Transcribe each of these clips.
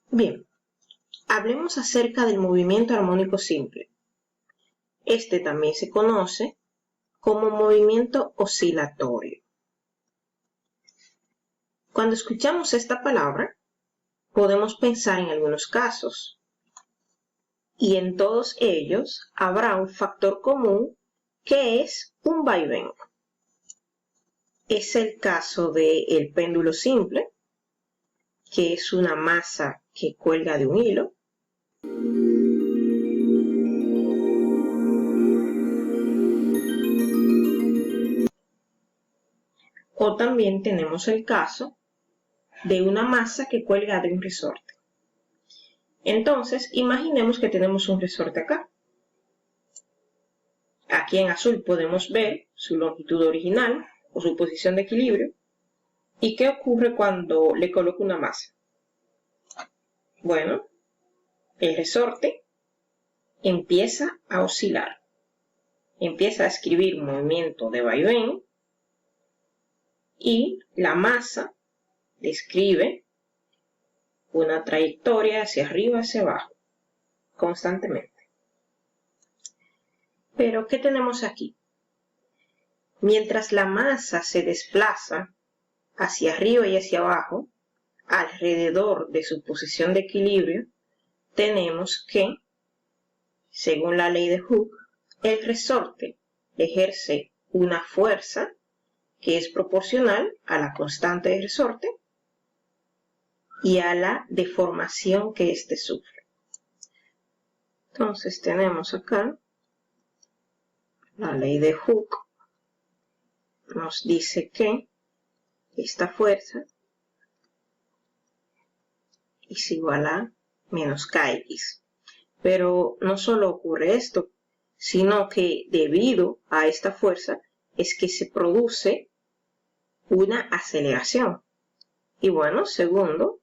Bien, hablemos acerca del movimiento armónico simple. Este también se conoce como movimiento oscilatorio. Cuando escuchamos esta palabra, podemos pensar en algunos casos, y en todos ellos habrá un factor común que es un vaivén. Es el caso del péndulo simple, que es una masa que cuelga de un hilo. O también tenemos el caso de una masa que cuelga de un resorte. Entonces, imaginemos que tenemos un resorte acá. Aquí en azul podemos ver su longitud original o su posición de equilibrio. ¿Y qué ocurre cuando le coloco una masa? Bueno, el resorte empieza a oscilar. Empieza a escribir un movimiento de vaivén y la masa describe una trayectoria hacia arriba, hacia abajo, constantemente. Pero, ¿qué tenemos aquí? Mientras la masa se desplaza hacia arriba y hacia abajo, alrededor de su posición de equilibrio, tenemos que, según la ley de Hooke, el resorte ejerce una fuerza que es proporcional a la constante de resorte y a la deformación que éste sufre. Entonces tenemos acá la ley de Hooke. Nos dice que esta fuerza es igual a menos kx. Pero no solo ocurre esto, sino que debido a esta fuerza es que se produce una aceleración. Y bueno, según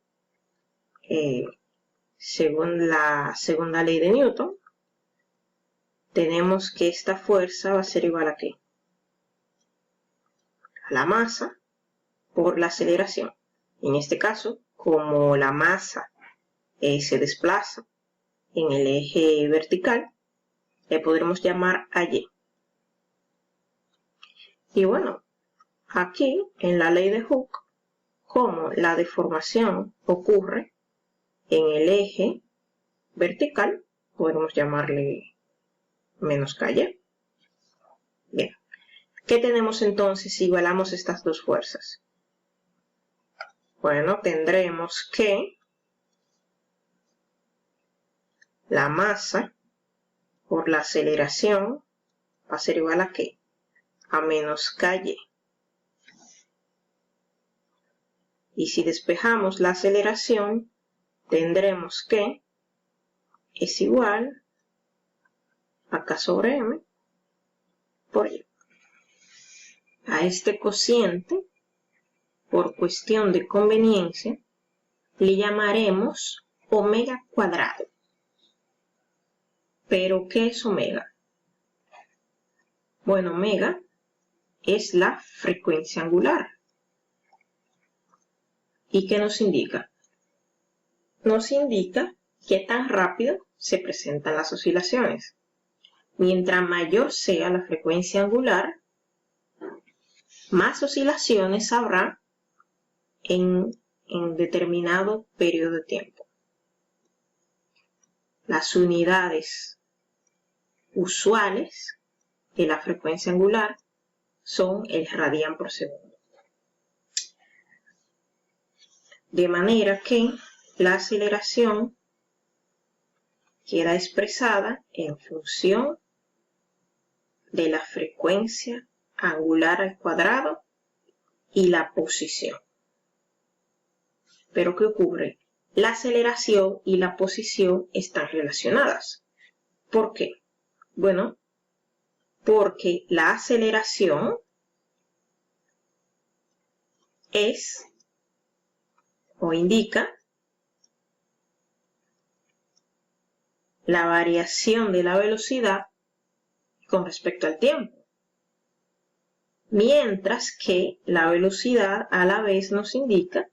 la segunda ley de Newton, tenemos que esta fuerza va a ser igual a ¿qué? A la masa por la aceleración. En este caso, como la masa se desplaza en el eje vertical, le podremos llamar a y. Y bueno, aquí en la ley de Hooke, como la deformación ocurre en el eje vertical, podemos llamarle menos ky. Bien, ¿qué tenemos entonces si igualamos estas dos fuerzas? Bueno, tendremos que la masa por la aceleración va a ser igual a ¿qué? A menos ky. Y si despejamos la aceleración, tendremos que es igual a k sobre m por y. A este cociente, por cuestión de conveniencia, le llamaremos omega cuadrado. ¿Pero qué es omega? Bueno, omega es la frecuencia angular. ¿Y qué nos indica? Nos indica qué tan rápido se presentan las oscilaciones. Mientras mayor sea la frecuencia angular, más oscilaciones habrá en determinado periodo de tiempo. Las unidades usuales de la frecuencia angular son el radián por segundo. De manera que la aceleración queda expresada en función de la frecuencia angular al cuadrado y la posición. ¿Pero qué ocurre? La aceleración y la posición están relacionadas. ¿Por qué? Bueno, porque la aceleración es o indica la variación de la velocidad con respecto al tiempo, mientras que la velocidad a la vez nos indica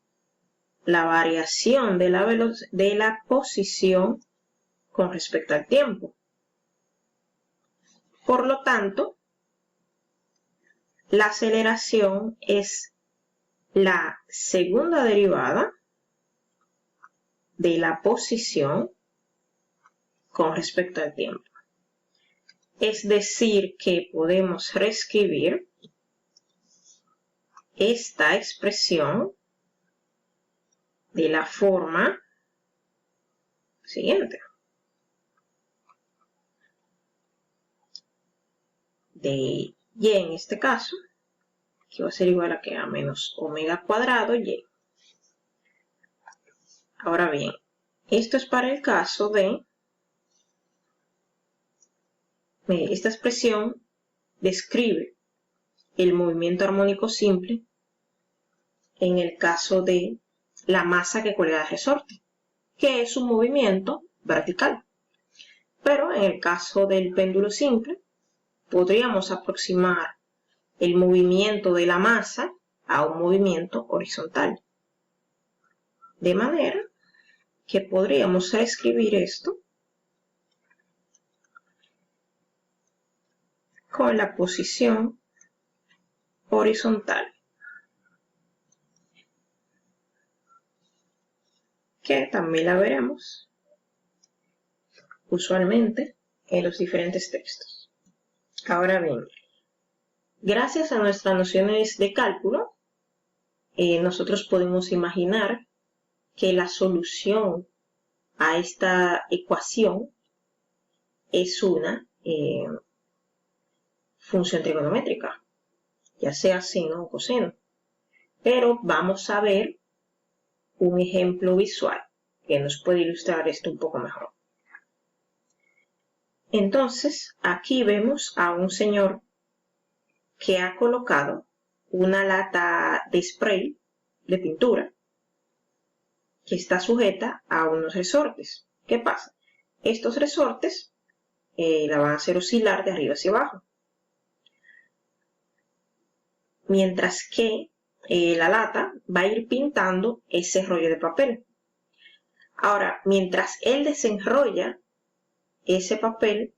la variación de la posición con respecto al tiempo. Por lo tanto, la aceleración es la segunda derivada de la posición con respecto al tiempo. Es decir, que podemos reescribir esta expresión de la forma siguiente. De y en este caso, que va a ser igual a que a menos omega cuadrado y. Ahora bien, esto es para el caso de esta expresión describe el movimiento armónico simple en el caso de la masa que cuelga del resorte, que es un movimiento vertical. Pero en el caso del péndulo simple, podríamos aproximar el movimiento de la masa a un movimiento horizontal. De manera que podríamos escribir esto con la posición horizontal, que también la veremos usualmente en los diferentes textos. Ahora bien, gracias a nuestras nociones de cálculo, nosotros podemos imaginar que la solución a esta ecuación es una función trigonométrica, ya sea seno o coseno. Pero vamos a ver un ejemplo visual que nos puede ilustrar esto un poco mejor. Entonces, aquí vemos a un señor que ha colocado una lata de spray de pintura que está sujeta a unos resortes. ¿Qué pasa? Estos resortes la van a hacer oscilar de arriba hacia abajo. Mientras que la lata va a ir pintando ese rollo de papel. Ahora, mientras él desenrolla ese papel,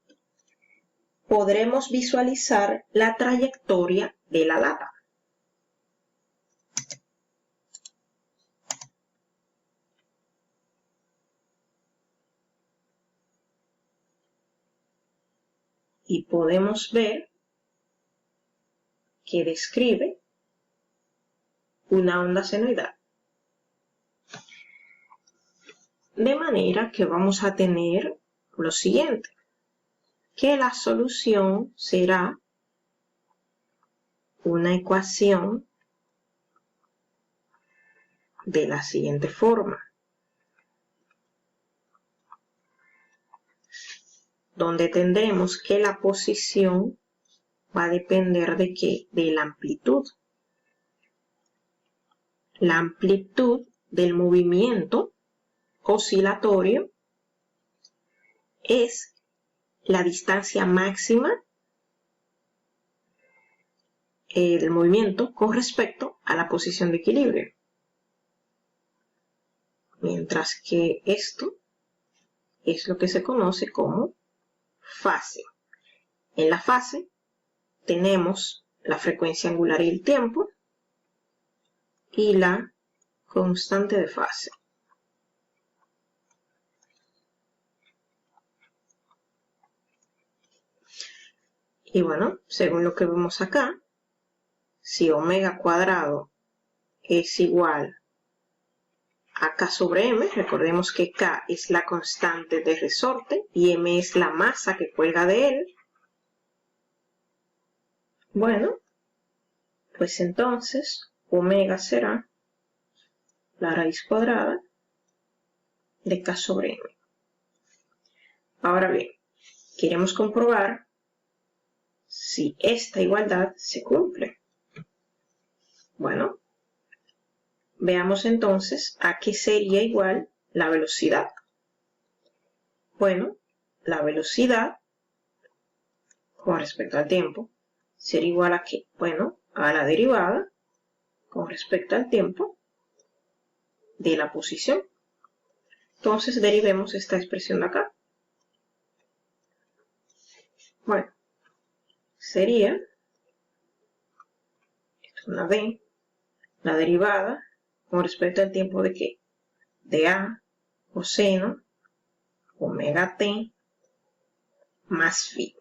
podremos visualizar la trayectoria de la lata. Y podemos ver que describe una onda senoidal. De manera que vamos a tener lo siguiente, que la solución será una ecuación de la siguiente forma, donde tendremos que la posición va a depender de ¿qué? De la amplitud. La amplitud del movimiento oscilatorio es la distancia máxima del movimiento con respecto a la posición de equilibrio. Mientras que esto es lo que se conoce como fase. En la fase tenemos la frecuencia angular y el tiempo y la constante de fase. Y bueno, según lo que vemos acá, si omega cuadrado es igual a K sobre M, recordemos que K es la constante de resorte y M es la masa que cuelga de él. Bueno, pues entonces omega será la raíz cuadrada de K sobre M. Ahora bien, queremos comprobar si esta igualdad se cumple. Bueno, veamos entonces a qué sería igual la velocidad. Bueno, la velocidad con respecto al tiempo sería igual a ¿qué? Bueno, a la derivada con respecto al tiempo de la posición. Entonces derivemos esta expresión de acá. Bueno, sería, esto es una D, la derivada con respecto al tiempo de ¿qué? De A coseno omega t más phi.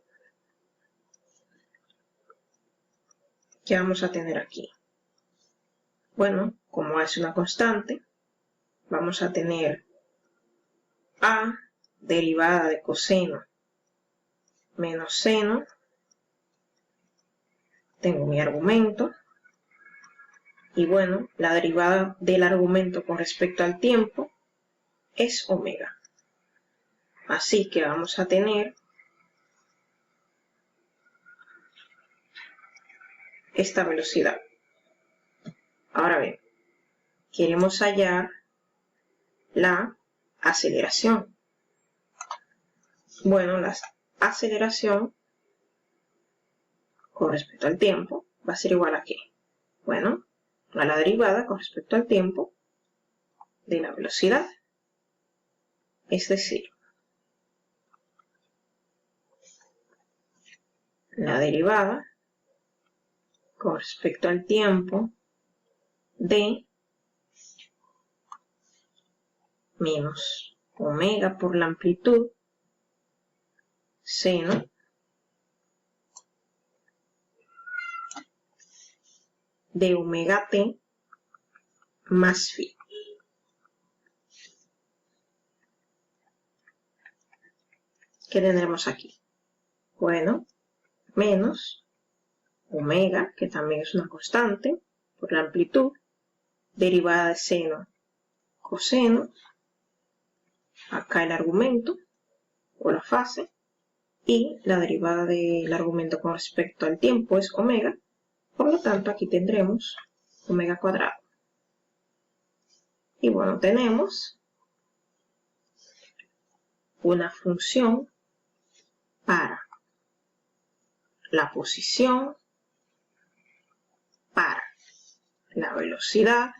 ¿Qué vamos a tener aquí? Bueno, como A es una constante, vamos a tener A derivada de coseno menos seno. Tengo mi argumento. Y bueno, la derivada del argumento con respecto al tiempo es omega. Así que vamos a tener esta velocidad. Ahora bien, queremos hallar la aceleración. Bueno, la aceleración con respecto al tiempo va a ser igual a ¿qué? Bueno, a la derivada con respecto al tiempo de la velocidad. Es decir, la derivada con respecto al tiempo de menos omega por la amplitud seno de omega t más phi. ¿Qué tendremos aquí? Bueno, menos omega, que también es una constante, por la amplitud, derivada de seno, coseno, acá el argumento, o la fase, y la derivada del argumento con respecto al tiempo es omega, por lo tanto aquí tendremos omega cuadrado. Y bueno, tenemos una función para la posición, para la velocidad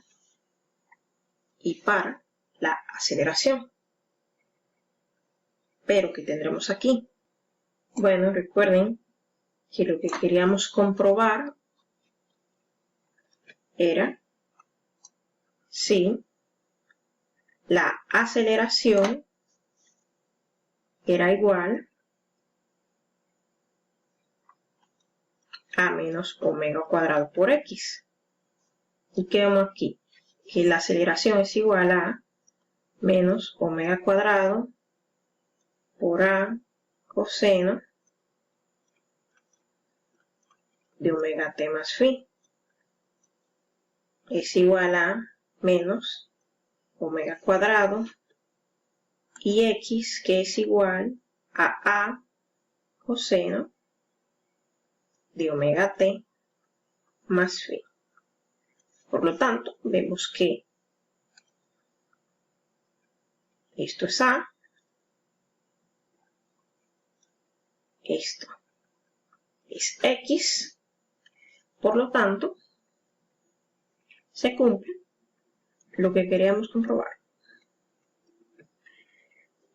y para la aceleración. Pero ¿qué tendremos aquí? Bueno, recuerden que lo que queríamos comprobar era si la aceleración era igual a menos omega cuadrado por x. ¿Y qué vemos aquí? Que la aceleración es igual a menos omega cuadrado por a coseno de omega t más phi. Es igual a menos omega cuadrado y x, que es igual a coseno de omega t más phi. Por lo tanto, vemos que esto es a, esto es x, por lo tanto, se cumple lo que queríamos comprobar.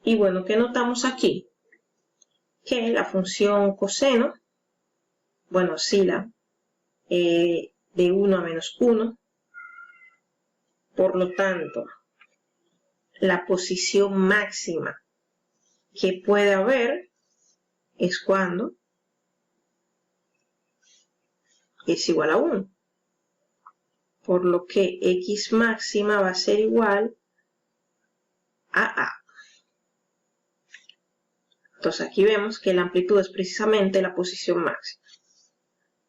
Y bueno, ¿qué notamos aquí? Que la función coseno, bueno, oscila de 1 a menos 1, por lo tanto, la posición máxima que puede haber es cuando es igual a 1. Por lo que x máxima va a ser igual a a. Entonces aquí vemos que la amplitud es precisamente la posición máxima.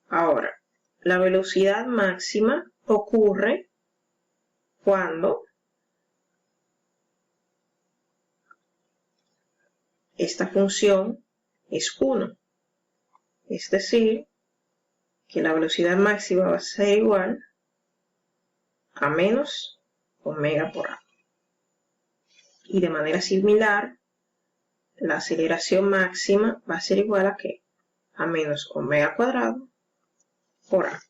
Ahora, la velocidad máxima ocurre cuando esta función es 1. Es decir, que la velocidad máxima va a ser igual a menos omega por a. Y de manera similar, la aceleración máxima va a ser igual a ¿qué? A menos omega cuadrado por a.